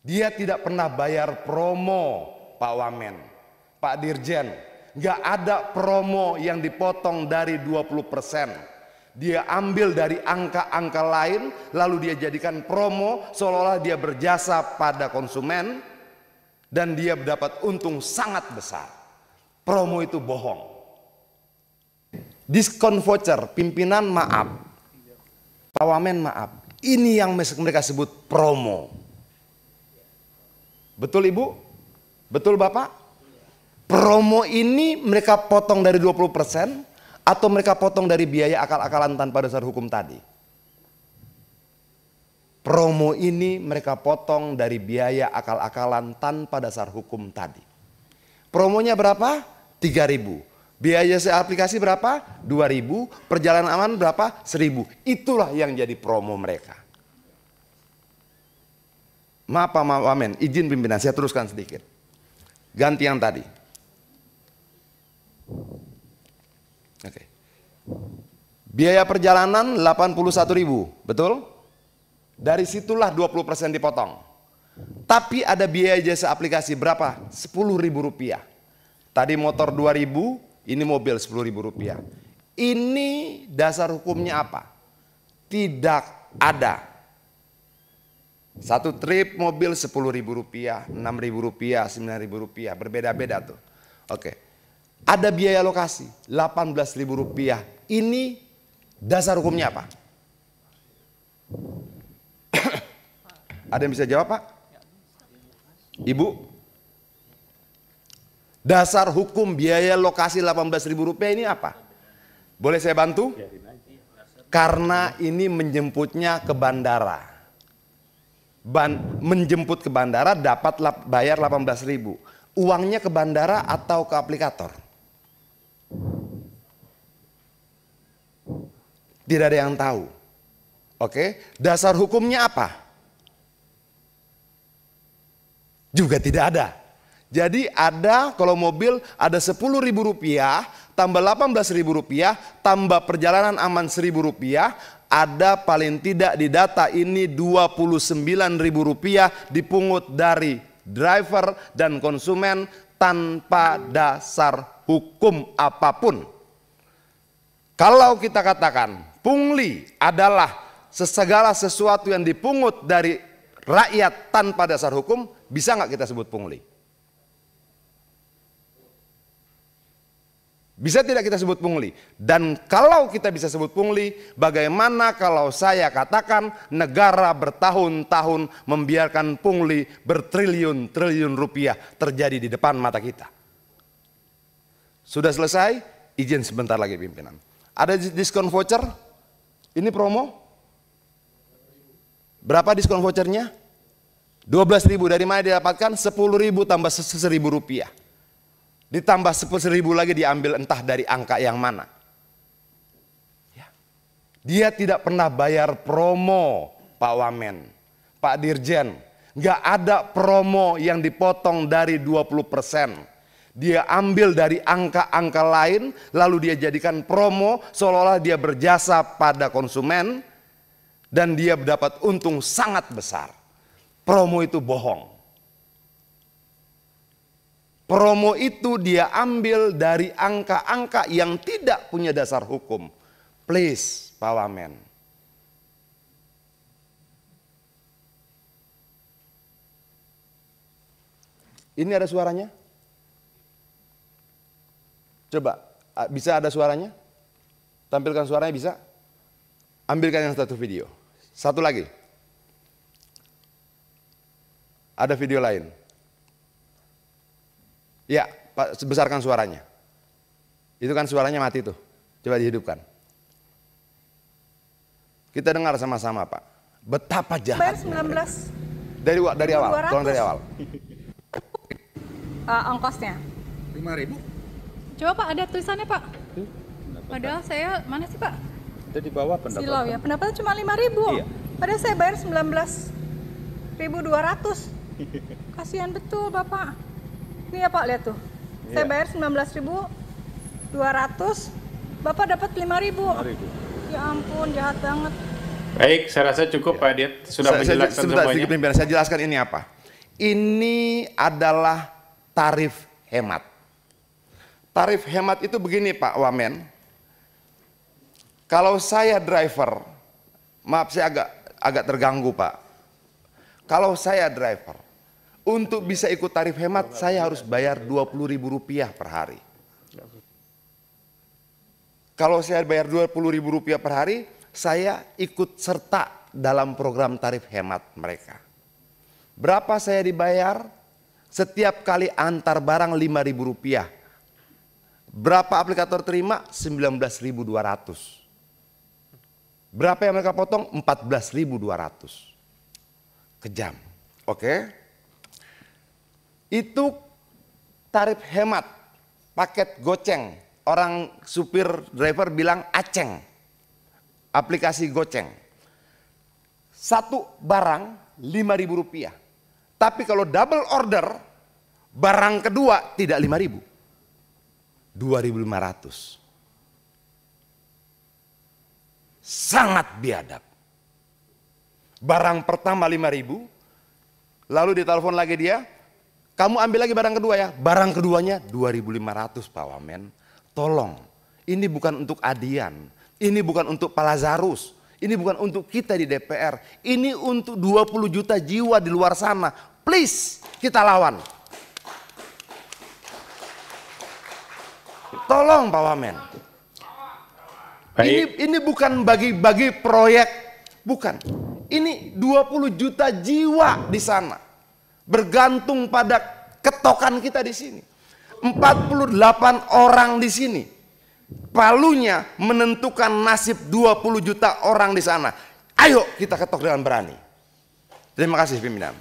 Dia tidak pernah bayar promo, Pak Wamen, Pak Dirjen. Nggak ada promo yang dipotong dari 20%. Dia ambil dari angka-angka lain, lalu dia jadikan promo seolah-olah dia berjasa pada konsumen dan dia mendapat untung sangat besar. Promo itu bohong. Diskon voucher, pimpinan maaf, Pak Wamen maaf. Ini yang mereka sebut promo. Betul Ibu? Betul Bapak? Promo ini mereka potong dari 20% atau mereka potong dari biaya akal-akalan tanpa dasar hukum tadi? Promo ini mereka potong dari biaya akal-akalan tanpa dasar hukum tadi. Promonya berapa? 3.000. Biaya aplikasi berapa? 2.000. Perjalanan aman berapa? 1.000. Itulah yang jadi promo mereka. Maaf Pak Wamen, izin pimpinan saya teruskan sedikit. Ganti yang tadi. Oke. Biaya perjalanan 81.000, betul? Dari situlah 20% dipotong. Tapi ada biaya jasa aplikasi berapa? 10.000 rupiah. Tadi motor 2.000, ini mobil 10.000 rupiah. Ini dasar hukumnya apa? Tidak ada. Satu trip mobil 10.000 rupiah, 6.000 rupiah, 9.000 rupiah, berbeda-beda tuh. Oke. Ada biaya lokasi 18.000 rupiah. Ini dasar hukumnya apa? Ada yang bisa jawab Pak? Ibu? Dasar hukum biaya lokasi 18.000 rupiah ini apa? Boleh saya bantu? Karena ini menjemputnya ke bandara. Menjemput ke bandara dapat bayar 18.000. Uangnya ke bandara atau ke aplikator? Tidak ada yang tahu. Oke, dasar hukumnya apa? Juga tidak ada. Jadi ada kalau mobil ada 10.000 rupiah tambah 18.000 rupiah tambah perjalanan aman 1.000 rupiah. Ada paling tidak di data ini 29.000 rupiah dipungut dari driver dan konsumen tanpa dasar hukum apapun. Kalau kita katakan pungli adalah segala sesuatu yang dipungut dari rakyat tanpa dasar hukum, bisa nggak kita sebut pungli? Bisa tidak kita sebut pungli? Dan kalau kita bisa sebut pungli, bagaimana kalau saya katakan negara bertahun-tahun membiarkan pungli bertriliun-triliun rupiah terjadi di depan mata kita? Sudah selesai? Izin sebentar lagi pimpinan. Ada diskon voucher? Ini promo? Berapa diskon vouchernya? 12.000. Dari mana didapatkan? 10.000 tambah 1.000 rupiah. Ditambah 10.000 lagi diambil entah dari angka yang mana. Ya. Dia tidak pernah bayar promo, Pak Wamen, Pak Dirjen. Nggak ada promo yang dipotong dari 20%. Dia ambil dari angka-angka lain, lalu dia jadikan promo seolah-olah dia berjasa pada konsumen dan dia mendapat untung sangat besar. Promo itu bohong. Promo itu dia ambil dari angka-angka yang tidak punya dasar hukum. Please, Pak Wamen. Ini ada suaranya? Coba, bisa ada suaranya? Tampilkan suaranya bisa? Ambilkan yang satu video. Satu lagi. Ada video lain. Ya, Pak, besarkan suaranya. Itu kan suaranya mati tuh. Coba dihidupkan. Kita dengar sama-sama, Pak. Betapa jahat. Bayar 19. Dari awal, tolong dari awal. Ongkosnya. 5.000. Coba Pak, ada tulisannya Pak. Padahal saya, mana sih Pak? Itu di bawah pendapatan. Silau ya, pendapatan cuma 5.000. Iya. Padahal saya bayar 19.200. Kasihan betul Bapak. Ini ya Pak, lihat tuh. Saya Iya. bayar 19.200. Bapak dapat 5.000. 5.000. Ya ampun, jahat banget. Baik, saya rasa cukup Pak Diet sudah menjelaskan Sebentar, semuanya. sedikit pimpinan, saya jelaskan ini apa. Ini adalah tarif hemat. Tarif hemat itu begini Pak Wamen. Kalau saya driver, maaf saya agak terganggu Pak. Kalau saya driver, untuk bisa ikut tarif hemat saya harus bayar Rp20.000 per hari. Kalau saya bayar Rp20.000 per hari, saya ikut serta dalam program tarif hemat mereka. Berapa saya dibayar? Setiap kali antar barang Rp5.000. Berapa aplikator terima? 19.200. Berapa yang mereka potong? 14.200 ke jam. Oke. Itu tarif hemat paket goceng. Orang supir driver bilang aceng. Aplikasi goceng. Satu barang Rp5.000. Tapi kalau double order, barang kedua tidak 5.000. 2.500. Sangat biadab. Barang pertama 5.000, lalu ditelepon lagi dia, kamu ambil lagi barang kedua ya. Barang keduanya 2.500 Pak Wamen. Tolong, ini bukan untuk Adian, ini bukan untuk Pak Lazarus, ini bukan untuk kita di DPR, ini untuk 20 juta jiwa di luar sana. Please, kita lawan. Tolong Pak Wamen. Ini bukan bagi-bagi proyek, bukan. Ini 20 juta jiwa di sana. Bergantung pada ketokan kita di sini. 48 orang di sini. Palunya menentukan nasib 20 juta orang di sana. Ayo kita ketok dengan berani. Terima kasih pimpinan.